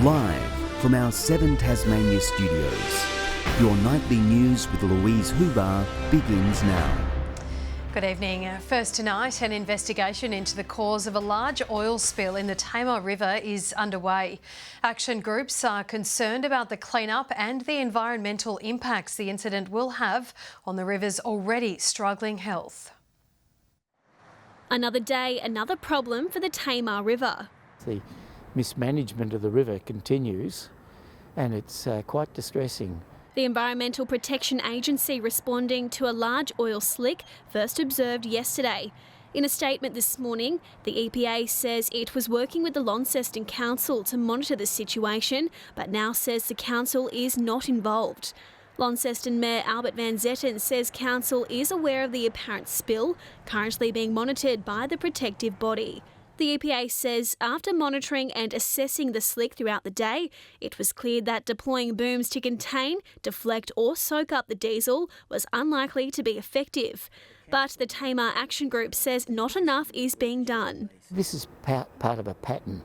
Live from our 7 Tasmania studios, your nightly news with Louise Huber begins now. Good evening. First tonight, an investigation into the cause of a large oil spill in the Tamar River is underway. Action groups are concerned about the clean-up and the environmental impacts the incident will have on the river's already struggling health. Another day, another problem for the Tamar River. The mismanagement of the river continues and it's quite distressing. The Environmental Protection Agency responding to a large oil slick first observed yesterday. In a statement this morning, the EPA says it was working with the Launceston Council to monitor the situation, but now says the council is not involved. Launceston Mayor Albert Van Zetten says council is aware of the apparent spill, currently being monitored by the protective body. The EPA says after monitoring and assessing the slick throughout the day, it was clear that deploying booms to contain, deflect or soak up the diesel was unlikely to be effective. But the Tamar Action Group says not enough is being done. This is part of a pattern.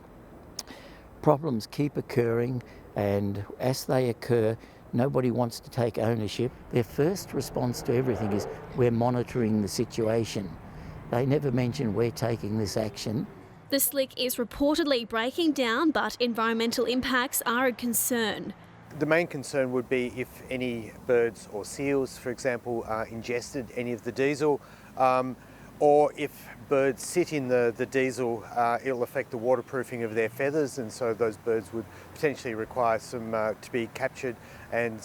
Problems keep occurring, and as they occur, nobody wants to take ownership. Their first response to everything is, we're monitoring the situation. They never mention we're taking this action. The slick is reportedly breaking down, but environmental impacts are a concern. The main concern would be if any birds or seals, for example, ingested any of the diesel, or if birds sit in the diesel, it'll affect the waterproofing of their feathers, and so those birds would potentially require some to be captured and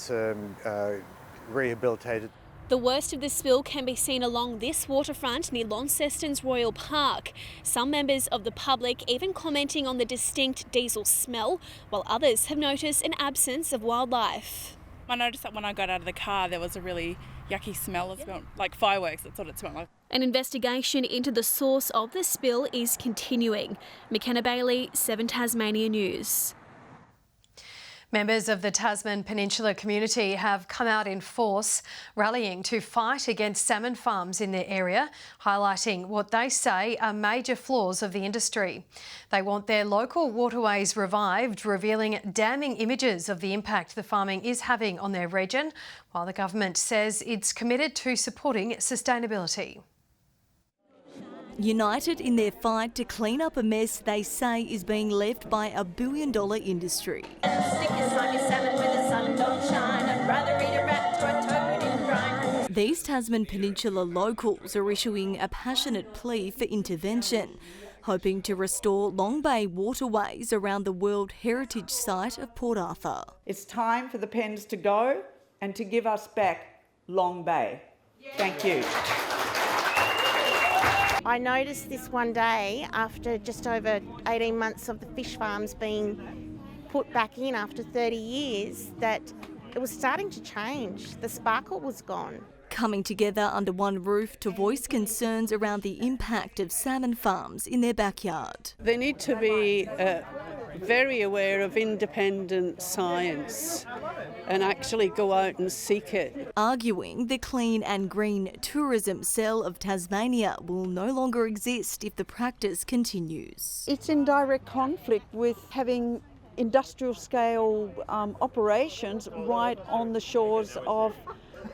rehabilitated. The worst of the spill can be seen along this waterfront near Launceston's Royal Park. Some members of the public even commenting on the distinct diesel smell, while others have noticed an absence of wildlife. I noticed that when I got out of the car there was a really yucky smell. It smelled like fireworks, that's what it smelled like. An investigation into the source of the spill is continuing. MAKENNA BAILY, 7 Tasmania News. Members of the Tasman Peninsula community have come out in force, rallying to fight against salmon farms in their area, highlighting what they say are major flaws of the industry. They want their local waterways revived, revealing damning images of the impact the farming is having on their region, while the government says it's committed to supporting sustainability. United in their fight to clean up a mess they say is being left by a billion-dollar industry. These Tasman Peninsula locals are issuing a passionate plea for intervention, hoping to restore Long Bay waterways around the World Heritage Site of Port Arthur. It's time for the Pens to go and to give us back Long Bay. Thank you. I noticed this one day after just over 18 months of the fish farms being put back in after 30 years that it was starting to change. The sparkle was gone. Coming together under one roof to voice concerns around the impact of salmon farms in their backyard. They need to be very aware of independent science and actually go out and seek it. Arguing the clean and green tourism cell of Tasmania will no longer exist if the practice continues. It's in direct conflict with having industrial scale operations right on the shores of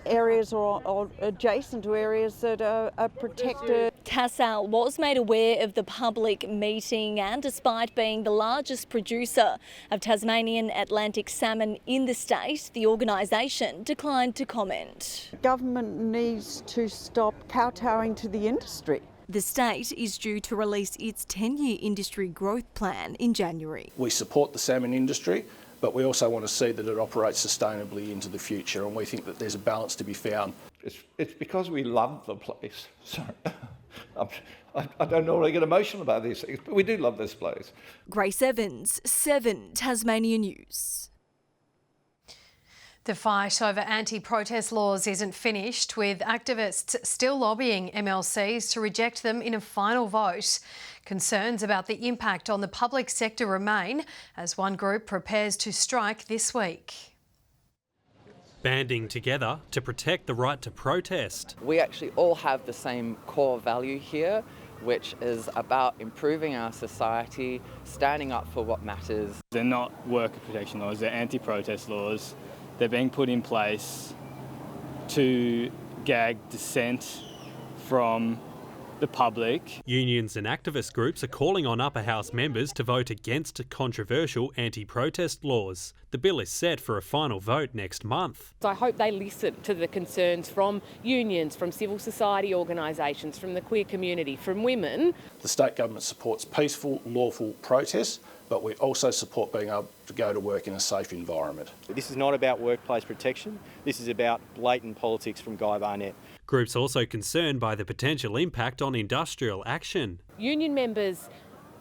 areas or adjacent to areas that are protected. Tassal was made aware of the public meeting, and despite being the largest producer of Tasmanian Atlantic salmon in the state, the organisation declined to comment. Government needs to stop kowtowing to the industry. The state is due to release its 10-year industry growth plan in January. We support the salmon industry, but we also want to see that it operates sustainably into the future, and we think that there's a balance to be found. It's because we love the place. Sorry. I don't normally get emotional about these things, but we do love this place. Grace Evans, 7 Tasmania News. The fight over anti-protest laws isn't finished, with activists still lobbying MLCs to reject them in a final vote. Concerns about the impact on the public sector remain as one group prepares to strike this week. Banding together to protect the right to protest. We actually all have the same core value here, which is about improving our society, standing up for what matters. They're not worker protection laws, they're anti-protest laws. They're being put in place to gag dissent from the public. Unions and activist groups are calling on upper house members to vote against controversial anti-protest laws. The bill is set for a final vote next month. So I hope they listen to the concerns from unions, from civil society organisations, from the queer community, from women. The state government supports peaceful, lawful protests, but we also support being able to go to work in a safe environment. This is not about workplace protection. This is about blatant politics from Guy Barnett. Groups also concerned by the potential impact on industrial action. Union members,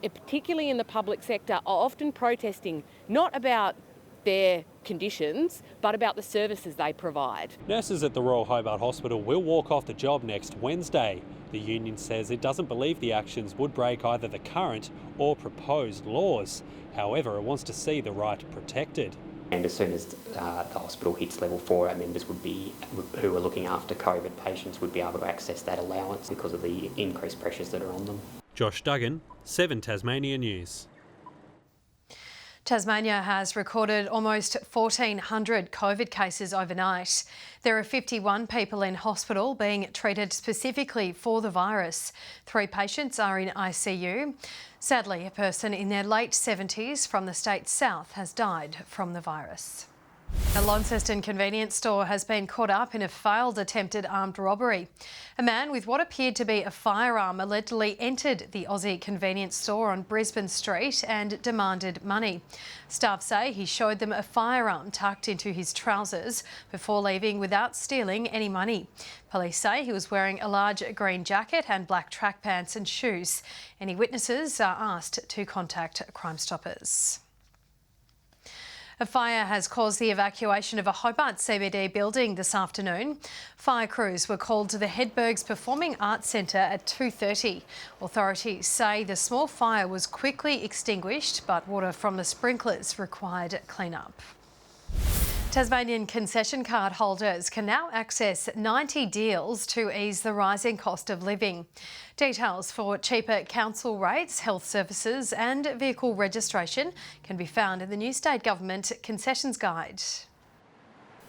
particularly in the public sector, are often protesting not about their conditions, but about the services they provide. Nurses at the Royal Hobart Hospital will walk off the job next Wednesday. The union says it doesn't believe the actions would break either the current or proposed laws. However, it wants to see the right protected. And as soon as the hospital hits level 4, our members who are looking after COVID patients would be able to access that allowance because of the increased pressures that are on them. Josh Duggan, 7 Tasmania News. Tasmania has recorded almost 1,400 COVID cases overnight. There are 51 people in hospital being treated specifically for the virus. 3 patients are in ICU. Sadly, a person in their late 70s from the state south has died from the virus. A Launceston convenience store has been caught up in a failed attempted armed robbery. A man with what appeared to be a firearm allegedly entered the Aussie convenience store on Brisbane Street and demanded money. Staff say he showed them a firearm tucked into his trousers before leaving without stealing any money. Police say he was wearing a large green jacket and black track pants and shoes. Any witnesses are asked to contact Crime Stoppers. A fire has caused the evacuation of a Hobart CBD building this afternoon. Fire crews were called to the Hedberg's Performing Arts Centre at 2:30. Authorities say the small fire was quickly extinguished, but water from the sprinklers required clean-up. Tasmanian concession card holders can now access 90 deals to ease the rising cost of living. Details for cheaper council rates, health services and vehicle registration can be found in the new State Government Concessions Guide.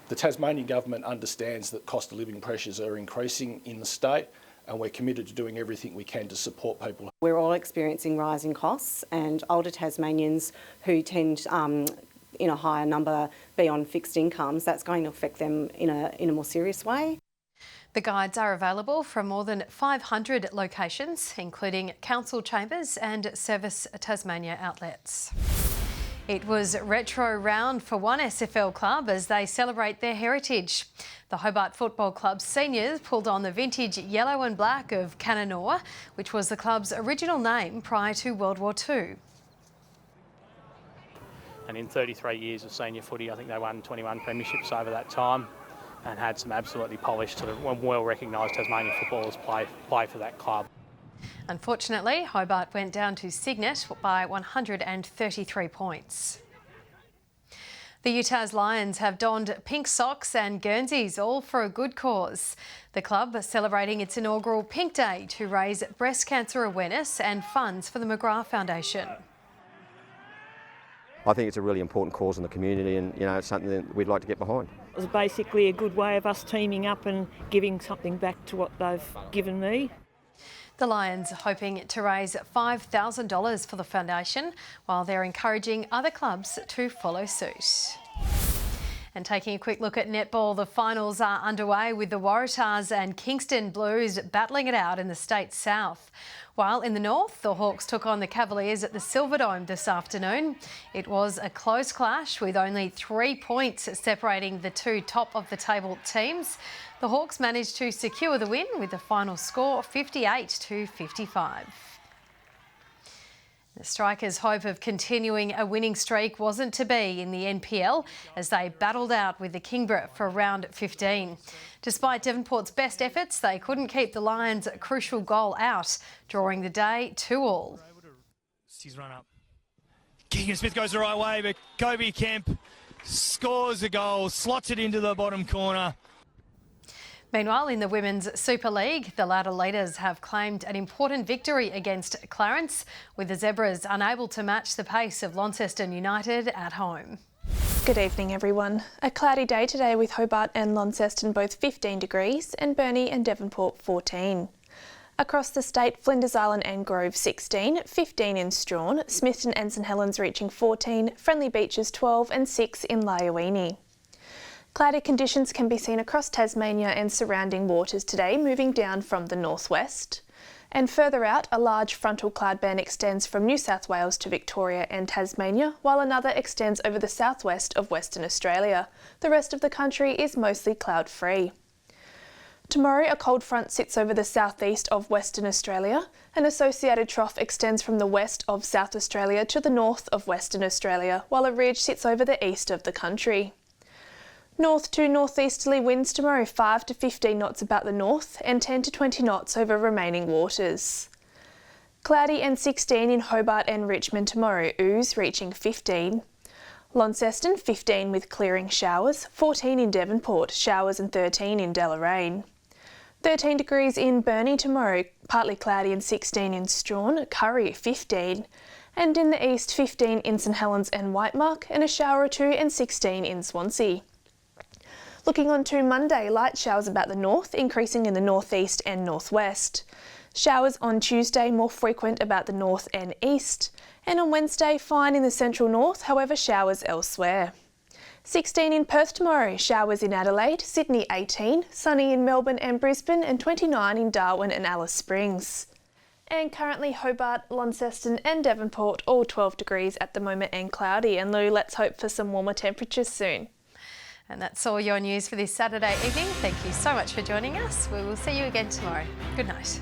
The Tasmanian Government understands that cost of living pressures are increasing in the state, and we're committed to doing everything we can to support people. We're all experiencing rising costs, and older Tasmanians who tend in a higher number be on fixed incomes, that's going to affect them in a more serious way. The guides are available from more than 500 locations, including council chambers and Service Tasmania outlets. It was retro round for one SFL club as they celebrate their heritage. The Hobart Football Club seniors pulled on the vintage yellow and black of Cannanore, which was the club's original name prior to World War II. And in 33 years of senior footy, I think they won 21 premierships over that time and had some absolutely polished, sort of well-recognised Tasmanian footballers play for that club. Unfortunately, Hobart went down to Cygnet by 133 points. The Utah's Lions have donned pink socks and Guernseys, all for a good cause. The club is celebrating its inaugural Pink Day to raise breast cancer awareness and funds for the McGrath Foundation. I think it's a really important cause in the community, and it's something that we'd like to get behind. It was basically a good way of us teaming up and giving something back to what they've given me. The Lions are hoping to raise $5,000 for the foundation, while they're encouraging other clubs to follow suit. And taking a quick look at netball, the finals are underway with the Waratahs and Kingston Blues battling it out in the state south. While in the north, the Hawks took on the Cavaliers at the Silverdome this afternoon. It was a close clash with only 3 points separating the two top-of-the-table teams. The Hawks managed to secure the win with the final score 58-55. The Strikers' hope of continuing a winning streak wasn't to be in the NPL as they battled out with the Kingborough for round 15. Despite Devonport's best efforts, they couldn't keep the Lions' crucial goal out, drawing the day 2-2. His run up. Keegan Smith goes the right way, but Kobe Kemp scores a goal, slots it into the bottom corner. Meanwhile, in the Women's Super League, the ladder leaders have claimed an important victory against Clarence, with the Zebras unable to match the pace of Launceston United at home. Good evening, everyone. A cloudy day today with Hobart and Launceston both 15 degrees and Burnie and Devonport 14. Across the state, Flinders Island and Grove 16, 15 in Strawn, Smithton and St Helens reaching 14, Friendly Beaches 12 and 6 in Lyowini. Cloudy conditions can be seen across Tasmania and surrounding waters today, moving down from the northwest. And further out, a large frontal cloud band extends from New South Wales to Victoria and Tasmania, while another extends over the southwest of Western Australia. The rest of the country is mostly cloud-free. Tomorrow, a cold front sits over the southeast of Western Australia. An associated trough extends from the west of South Australia to the north of Western Australia, while a ridge sits over the east of the country. North to northeasterly winds tomorrow, 5 to 15 knots about the north and 10 to 20 knots over remaining waters. Cloudy and 16 in Hobart and Richmond tomorrow, ooze reaching 15. Launceston 15 with clearing showers, 14 in Devonport, showers and 13 in Deloraine. 13 degrees in Burnie tomorrow, partly cloudy and 16 in Strawn, Curry 15. And in the east 15 in St Helens and Whitemark and a shower or two and 16 in Swansea. Looking on to Monday, light showers about the north, increasing in the northeast and northwest. Showers on Tuesday, more frequent about the north and east. And on Wednesday, fine in the central north, however showers elsewhere. 16 in Perth tomorrow, showers in Adelaide, Sydney 18, sunny in Melbourne and Brisbane and 29 in Darwin and Alice Springs. And currently Hobart, Launceston and Devonport all 12 degrees at the moment and cloudy. And Lou, let's hope for some warmer temperatures soon. And that's all your news for this Saturday evening. Thank you so much for joining us. We will see you again tomorrow. Good night.